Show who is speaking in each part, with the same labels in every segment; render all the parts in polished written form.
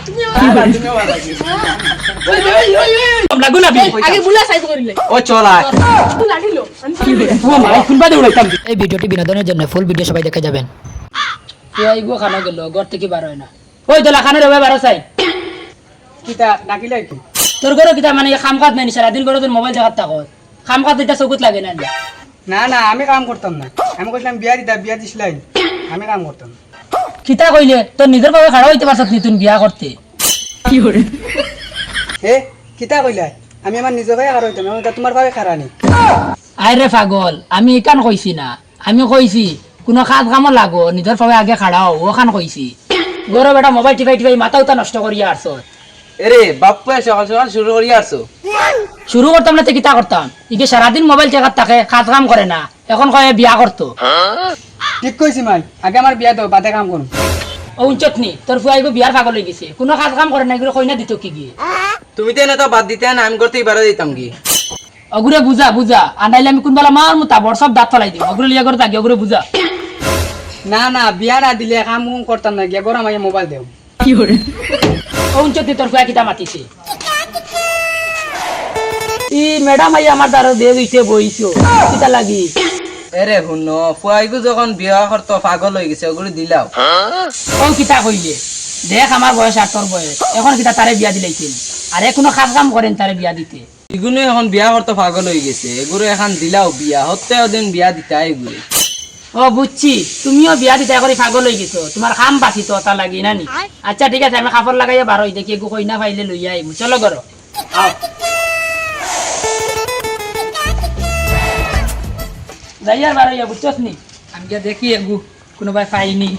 Speaker 1: তুমি লাগু না আগে বুলা সাইজ করিলে
Speaker 2: ও চলা
Speaker 1: লাগিলো
Speaker 2: ও মাই খুনবা দে উড়াইতাম
Speaker 3: এই ভিডিওটি বিনোদনের জন্য ফুল ভিডিও সবাই দেখে যাবেন।
Speaker 4: আইগো খানা গেল ঘর থেকে বার হয় না। ওই দলা খানের হবে বার চাই
Speaker 2: কিতা ডাকিলে কি
Speaker 4: তোর ঘরে কিতা মানে কাম কাজ নাই সারাদিন ঘরে তোর মোবাইল দেখাত থাকো কাম কাজ এটা চকুত লাগে না
Speaker 2: না না আমি কাম করতাম না আমি কইলাম বিয়া দিছিলাই আমি কাম করতাম না।
Speaker 4: কিতা কইলে তোর নিজের ভাবে খাড়া হইতে পারছত নি তুই বিয়া করতে
Speaker 3: কি করে
Speaker 2: হে কিতা কইলা আমি আমার নিজে ভাই আর হইতাম আমি তোমার ভাবে খারাপ নি
Speaker 4: আইরে পাগল আমি একান কইছি না আমি কইছি কোনো কাজ কাম লাগো নিজের ভাবে আগে খাড়াও ওখান কইছি ঘরে বেটা মোবাইল টিপাই মাথা উতা নষ্ট করিয়া আসছ
Speaker 2: এরে বাপ্পা সকাল সকাল শুরু করি আসছো
Speaker 4: শুরু করতাম না তো কিতা করতাম ইকে সারাদিন মোবাইল চেকার থাকে কাজ কাম করে না এখন কয়ে বিয়া করতো
Speaker 2: ঠিক কইছি মাই আগে আমার বিয়া দাও বাদে কাম করুম
Speaker 4: ও চটনি তোর ফুয়াইগো বিয়ার পাগল হয়ে গেছে কোনো কাজ কাম করে না এগুলো কইনা দিত কি গিয়ে
Speaker 2: তুমি তো না তো বাদ দিতে না আমি করতেই বাড়া দিতাম কি
Speaker 4: অগুরে বুঝা বুঝা আনাইলে আমি কোনবেলা মার মুতা বড় সব দাঁত ফলাই দিই অগুরে লিয়া করে থাকি অগুরে বুঝা
Speaker 2: না না বিয়া না দিলে কাম করতাম না গিয়া গরম আইয়া মোবাইল দেও
Speaker 3: কি করে
Speaker 4: ও চটনি তোর ফুয়া কিতা মাতিছে ই ম্যাডাম আই আমার দ্বারা দিয়ে দিছে বইছো কিতা লাগি
Speaker 2: এরে হুন ফুয়াইগু যখন বিয়া করতো পাগল হয়ে গেছে ওগুলো দিলাও
Speaker 4: ও কিতা কইলে দেখ আমার বয়স আর তোর বয়স এখন কিতা তারে বিয়া দিলাইছিল আর কোনো কাজ কাম করেন তারে বিয়া দিতে
Speaker 2: এগুলো এখন বিয়া করতো পাগল হয়ে গেছে এগুলো এখন দিলাও বিয়া হতে দিন বিয়া দিতে এগুলো
Speaker 4: ও বুঝছি তুমিও বিয়া দিতে করে পাগল হয়ে গেছো তোমার কাম বাঁচি তো তা লাগি নানি আচ্ছা ঠিক আছে আমি কাপড় লাগাইয়া বার হই দেখি এগু কইনা পাইলে লইয়া আইমু চলো করো
Speaker 2: আও
Speaker 4: যাইয়ার বার হইয়া বুঝছস নি আমি গিয়া দেখি এগু কোনোবাই পাইনি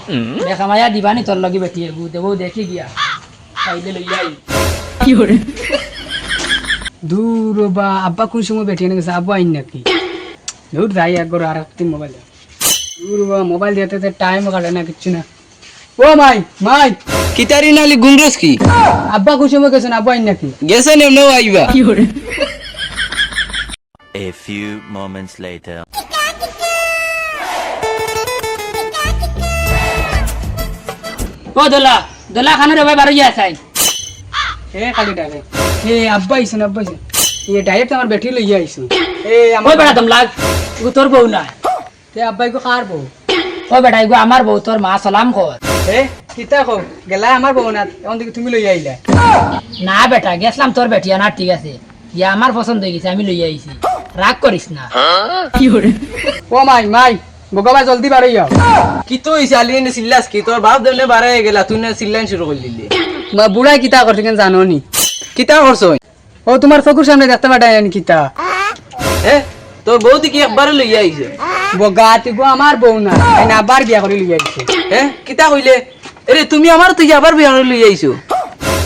Speaker 4: দেখা মায়া দিবানি তোর লাগি বেটি এগু দেবো দেখি গিয়া পাইলে লইয়া আই
Speaker 3: কি করে
Speaker 2: দূর বা আব্বা কোন সময় বেঠিয়ে নিয়ে গেছে আব্বা আইন নাকি দূর যাই একবার আর একদিন মোবাইল দাও দূর বা মোবাইল দিতে টাইম কাটে না কিচ্ছু না ও মাই মাই
Speaker 5: কিতারি নালি গুংরস কি
Speaker 2: আব্বা কোন সময় গেছেন আব্বা আইন নাকি
Speaker 5: গেছেন এমনেও আইবা
Speaker 3: কি করে
Speaker 6: A few moments later.
Speaker 4: ও দোলা দোলা খানের ভাই বার হইয়া আসাই
Speaker 2: এ খালি ডাকে এ আব্বা আইছেন আব্বা আইছেন এ ডাইরেক্ট আমার বেটি লইয়া আইছেন এ
Speaker 4: ওই
Speaker 2: আমার
Speaker 4: বেটা দম লাগ এগু তোর বউ না
Speaker 2: তে আব্বাই কো কার বউ
Speaker 4: ও বেটা এগু আমার বউ তোর মা সালাম কর
Speaker 2: এ কিতা কও গেলা আমার বউ না এখন থেকে তুমি লইয়া আইলা
Speaker 4: না বেটা গেছলাম তোর বেটিয়া না ঠিক আছে ইয়া আমার পছন্দ হয়ে গেছে আমি লইয়া আইছি রাগ করিস না
Speaker 3: কি করে
Speaker 2: ও মাই মাই বগাবা জলদি বার হইয়া
Speaker 5: কি তো হইছে আলিনে সিল্লাস কি তোর বাপ দেনে বারে গেলা তুই না সিল্লান শুরু করে দিলি
Speaker 2: মা বুড়া কিতা করছে কেন জানো নি
Speaker 5: কিতা করছ
Speaker 2: ও তোমার চকুর সামনে দেখতে পাঠায় নি কিতা
Speaker 5: এ তোর বউদি কি একবারে লইয়া আইছে
Speaker 2: বগাতি গো আমার বউ না আই না আবার বিয়া করে লইয়া আইছে
Speaker 5: এ কিতা কইলে আরে তুমি আমার তুই আবার বিয়া করে লইয়া আইছো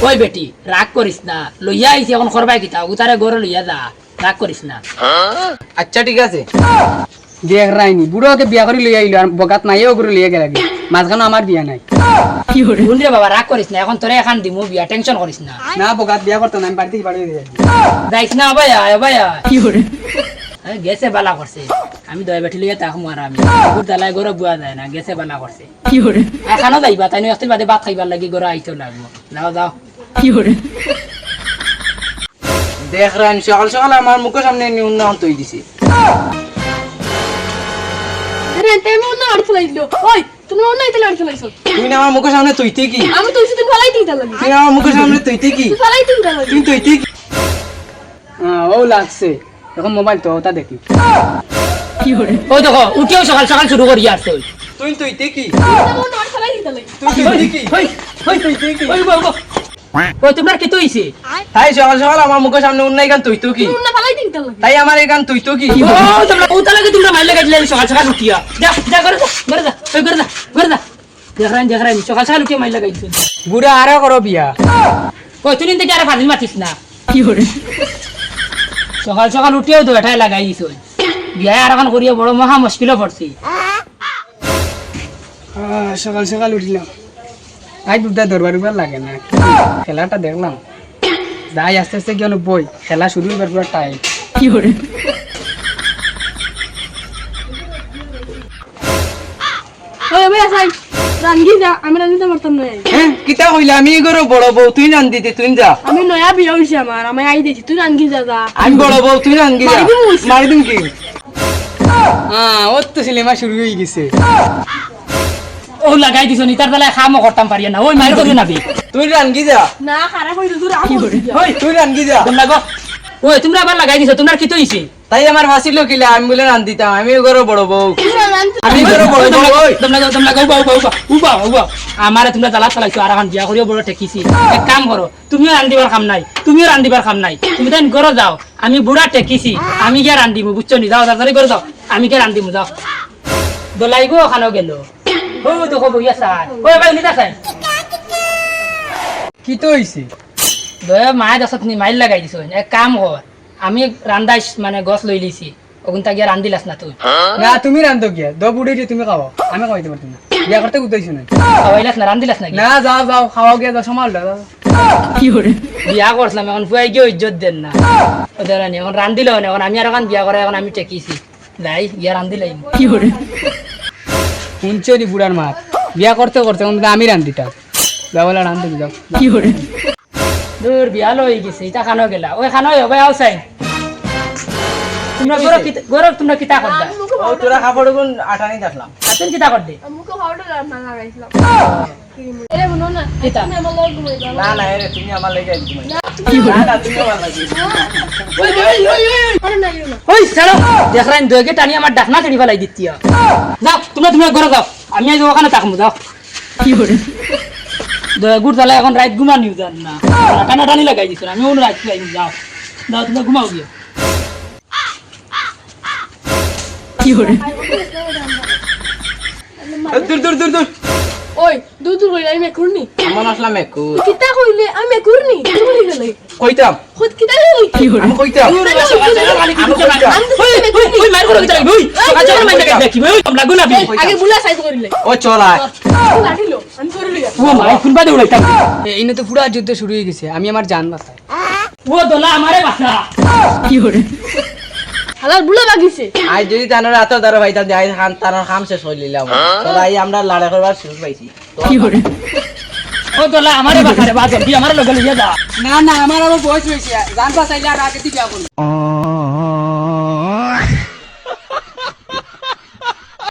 Speaker 4: ওই বেটি রাগ করিস না লইয়া আইছি এখন করবাই কিতা উতারে গরে লইয়া যা রাগ করিস না
Speaker 5: আচ্ছা ঠিক আছে
Speaker 2: দেখ রাইনি বুড়োকে বিয়া করে লইয়া আইলো আর বগাত নাই ও করে লইয়া গেলাগে মাঝখানে আমার বিয়া নাই
Speaker 3: কি করে
Speaker 4: শুন রে বাবা রাগ করিস না এখন তোরে এখন দিমু বিয়া টেনশন করিস না
Speaker 2: না বগাত বিয়া করতো না আমি বাড়ি থেকে বাড়ি দিয়ে
Speaker 4: যাইস না ভাইয়া ভাইয়া
Speaker 3: কি করে
Speaker 4: গেছে বালা করছে আমি দয়া বেটি লইয়া তাক মারা আমি দালাই গরো বুয়া যায় না গেছে বালা করছে
Speaker 3: কি করে
Speaker 4: এখানো যাইবা তাই নয় বাদে ভাত খাইবার লাগি গরো আইতেও লাগবো যাও যাও
Speaker 3: কি করে
Speaker 5: দেখ রান সকাল সকাল আমার মুখের সামনে উন্নয়ন তৈরি দিছে
Speaker 1: আরে তুমি অন্য আর ফলাই দিলো ওই তুমি অন্য আইতে আর ফলাইছো
Speaker 5: তুই না আমার মুখের সামনে তুইতে কি
Speaker 1: আমি তো তুমি ফলাই দিতে লাগি
Speaker 5: তুই না আমার মুখের সামনে তুইতে কি
Speaker 1: ফলাই দিতে লাগি
Speaker 5: তুই তুইতে কি
Speaker 2: ও লাগছে এখন মোবাইল তো ওটা দেখি
Speaker 3: কি করে
Speaker 4: ওই দেখো উঠেও সকাল সকাল শুরু করি আর
Speaker 5: তুই তুইতে কি
Speaker 1: তুমি অন্য আর ফলাই দিতে লাগি
Speaker 5: তুই তুইতে কি
Speaker 4: ওই তোমার কি তুইছে
Speaker 5: তাই সকাল সকাল আমার মুখের সামনে উন্নয় গান তুই তো কি
Speaker 1: তুমি না ফলাই দিতে লাগি
Speaker 5: তাই আমার এই গান তুই তো কি
Speaker 4: ও তোমরা উতা লাগে তোমরা মাইলে গাইলে সকাল সকাল উঠিয়া যা যা করে যা ওই করে যা দেখরান সকাল সকাল উঠিয়া মাইলে গাইছে
Speaker 2: বুড়া আরো করো বিয়া
Speaker 4: কই তুই নিতে আর ফাজিল মাতিস না
Speaker 3: কি করে
Speaker 4: সকাল সকাল উঠিয়াও তো এটাই লাগাই দিছ বিয়া আর এখন করিয়া বড় মহা মুশকিলে পড়ছি
Speaker 2: সকাল সকাল উঠিলাম আই দুধা দরবার লাগে না খেলাটা দেখলাম যাই আস্তে আস্তে গেল বই খেলা শুরু হইবার পুরো টাইম
Speaker 3: কি করে
Speaker 1: ওই ভাই আসাই রাঙ্গি যা আমি রান্ধিতে পারতাম না
Speaker 5: হ্যাঁ কিতা কইলা আমি গরো বড় বউ তুই রান্ধিতে তুই যা
Speaker 1: আমি নয়া বিয়ে হইছে আমার আমি আই দিছি তুই রাঙ্গি যা যা
Speaker 5: আমি বড় বউ তুই রান্ধি যা
Speaker 1: মারি দিমু হইছে।
Speaker 5: মারি দিম কি
Speaker 2: হ্যাঁ ওর তো সিনেমা শুরু হয়ে গেছে
Speaker 4: ও লাগাই দিছ নি তার বেলায় খামো করতাম পারি না ওই মায়ের করি না বে
Speaker 5: তুই রান্ধি যা
Speaker 1: না খারাপ হইছে তুই রাম
Speaker 5: ওই তুই রান্ধি যা
Speaker 4: তোমরা গো ওই তোমরা আবার লাগাই দিছ তোমরা কি তো হইছে
Speaker 5: তাই আমার ফাঁসিল কিলা আমি বলে রান্ধিতাম আমি গরো বড় বউ
Speaker 1: রান্ধতে
Speaker 5: আমি গরো বড় বউ ওই
Speaker 4: আমারে তোমরা জ্বালা চালাইছো আর এখন বিয়া করিও বড় টেকিছি এক কাম করো তুমিও রান্ধিবার কাম নাই তুমিও রান্ধিবার কাম নাই তুমি তাই ঘরে যাও আমি বুড়া টেকিছি আমি গিয়ে রান্ধিমু বুঝছো নি যাও তাড়াতাড়ি করে যাও আমি গিয়ে রান্ধিমু যাও দলাই গো ওখানেও গেল ও দেখো বইয়া চাই ওই ভাই নিতা চাই
Speaker 2: কি তো হইছে
Speaker 4: দয়া মায়ের দশত নি মাইল লাগাই দিছো এক কাম কর আমি রান্দাই মানে গছ লৈ লিছি ওখানটা গিয়ে রান্ধিলাস না তুই
Speaker 2: না তুমি রান্ধো গিয়া দ বুড়ি দিয়ে তুমি খাওয়া আমি খাওয়াইতে পারতাম না বিয়া করতে উঠাইছো না
Speaker 4: খাওয়াইলাস না রান্ধিলাস না
Speaker 2: না যাও যাও খাওয়া গিয়া যাও সমাল দাও
Speaker 3: কি hore
Speaker 4: বিয়া করছিলাম এখন ফুয়াই গিয়ে ইজ্জত দেন না ওদের রানি এখন রান্ধিল এখন আমি আর এখন বিয়া করে এখন আমি টেকিছি লাই গিয়া রান্ধিলাই
Speaker 3: কি hore
Speaker 2: শুনছো নি বুড়ার মাত বিয়া করতে করতে কিন্তু আমি রান্ধিতাম যাও বলে রান্ধতে যাও
Speaker 3: কি hore
Speaker 4: দূর বিয়া লই গেছে এটা খানো গেলা ওই খানো হবে আউসাই তোমরা গরব তোমরা কিতা করদা
Speaker 5: ও তোরা কাপড় গুন আটানি দেখলাম
Speaker 4: আছেন কিতা করদে
Speaker 1: মুখে খাওয়াটা রান্না লাগাইছিলাম এরে মনো না
Speaker 4: কিতা
Speaker 1: তুমি আমার লগ ঘুমাই দাও
Speaker 5: না না এরে তুমি আমার লেগে একদম
Speaker 3: কি hore
Speaker 5: না তুমি আমার লাগি
Speaker 1: আরে না ইউ না
Speaker 4: ওই ছাড়ো দেখরাইন দইকে টানি আমার ডাকনা চড়ি ফেলাই দিতিয়া যাও তোমরা ঘরে যাও আমি আজ ওখানে থাকবো যাও
Speaker 3: কি hore
Speaker 4: দয়া গুড় তাহলে এখন রাত ঘুমা নিও যান না টানা টানি লাগাই দিছো আমি অন্য রাত লাগাই যাও যাও তোমরা ঘুমাও গিয়ে
Speaker 3: কি hore
Speaker 5: দূর দূর দূর দূর
Speaker 1: ওই দুধ কইলা আমি মেকুরনি
Speaker 5: আমার আসলাম একু
Speaker 1: কিতা কইলে আমি মেকুরনি তুমি গেলে
Speaker 5: কইতাম
Speaker 1: খুদ কিতা কইলি
Speaker 3: কি hore
Speaker 5: আমি কইতাম
Speaker 4: ওই মার করে দিতে ওই আচ্ছা আমার মাইন্ডে দেখি ওই তোমরা গুনা বি
Speaker 1: আগে বুলা সাইজ করিলে
Speaker 5: ও চল আয়
Speaker 1: লাঠিলো আমি করিলি
Speaker 4: ও মাই খুনবা দে উড়াইতাম
Speaker 2: এইনে তো পুরা যুদ্ধ শুরু হয়ে গেছে আমি আমার জান বাঁচাই
Speaker 4: ও দোলা আমারে বাসা
Speaker 3: কি hore
Speaker 1: হালার বুলা বাগিছে
Speaker 5: আই যদি জানো রাত ধরে ভাইতাম যে আই খান তার খাম শেষ হই লিলাম চল আই আমরা লড়াই করবার সুযোগ পাইছি
Speaker 3: কি hore
Speaker 4: ও দোলা আমারে বাসা রে বাদ দি আমারে লগে লইয়া যা
Speaker 2: না না আমার আবার বয়স হয়েছে জান বাঁচাইলে আর আগে দিকে